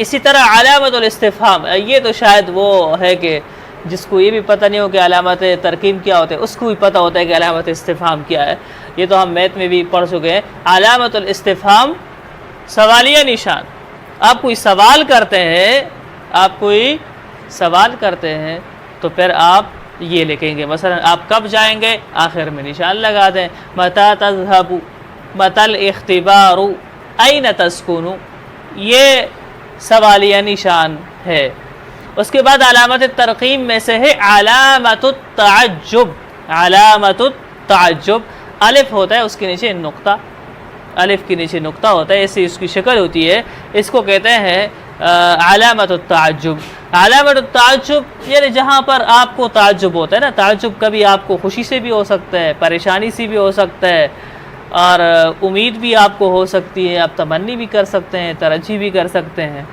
اسی طرح علامت الاستفہام، یہ تو شاید وہ ہے کہ جس کو یہ بھی پتہ نہیں ہو کہ علامت ترکیب کیا ہوتے ہے، اس کو بھی پتہ ہوتا ہے کہ علامت استفہام کیا ہے. یہ تو ہم میتھ میں بھی پڑھ چکے ہیں. علامت الاستفہام سوالیہ نشان. آپ کوئی سوال کرتے ہیں تو پھر آپ یہ لکھیں گے، مثلا آپ کب جائیں گے، آخر میں نشان لگا دیں. متی تذهب، متی الاختبار، این تسکن، یہ سوالیہ نشان ہے. اس کے بعد علامت ترقیم میں سے ہے علامت التعجب. علامت التعجب، الف ہوتا ہے اس کے نیچے نقطہ، الف کے نیچے نقطہ ہوتا ہے، ایسی اس کی شکل ہوتی ہے، اس کو کہتے ہیں علامت التعجب. علامت التعجب یعنی جہاں پر آپ کو تعجب ہوتا ہے نا، تعجب کبھی آپ کو خوشی سے بھی ہو سکتا ہے، پریشانی سے بھی ہو سکتا ہے، اور امید بھی آپ کو ہو سکتی ہے، آپ تمنی بھی کر سکتے ہیں، ترجیح بھی کر سکتے ہیں.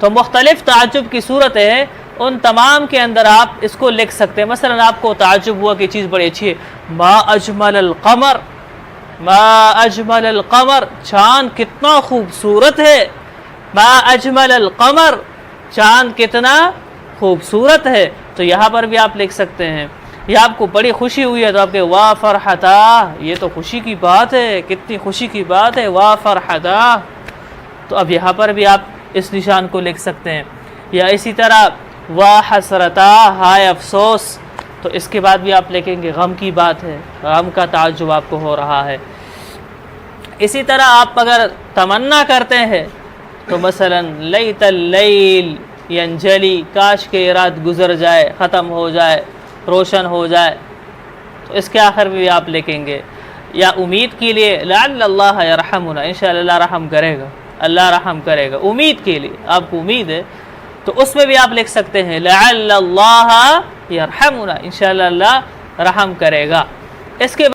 تو مختلف تعجب کی صورت ہے، ان تمام کے اندر آپ اس کو لکھ سکتے ہیں. مثلا آپ کو تعجب ہوا کہ چیز بڑی اچھی ہے، ما اجمل القمر، ما اجمل القمر، چاند کتنا خوبصورت ہے. ما اجمل القمر، چاند کتنا خوبصورت ہے. تو یہاں پر بھی آپ لکھ سکتے ہیں. یا آپ کو بڑی خوشی ہوئی ہے تو آپ کے واہ فرحتا، یہ تو خوشی کی بات ہے، کتنی خوشی کی بات ہے، واہ فرحتا. تو اب یہاں پر بھی آپ اس نشان کو لکھ سکتے ہیں. یا اسی طرح واہ حسرتا، ہائے افسوس، تو اس کے بعد بھی آپ لکھیں گے غم کی بات ہے، غم کا تعجب آپ کو ہو رہا ہے. اسی طرح آپ اگر تمنا کرتے ہیں تو مثلا لیت اللیل ینجلی، کاش کہ رات گزر جائے، ختم ہو جائے، روشن ہو جائے، تو اس کے آخر بھی آپ لکھیں گے. یا امید کے لیے لعل اللہ یرحمنا، انشاءاللہ اللہ رحم کرے گا، اللہ رحم کرے گا. امید کے لیے آپ کو امید ہے تو اس میں بھی آپ لکھ سکتے ہیں لعل اللہ یرحمنا، انشاءاللہ اللہ رحم کرے گا. اس کے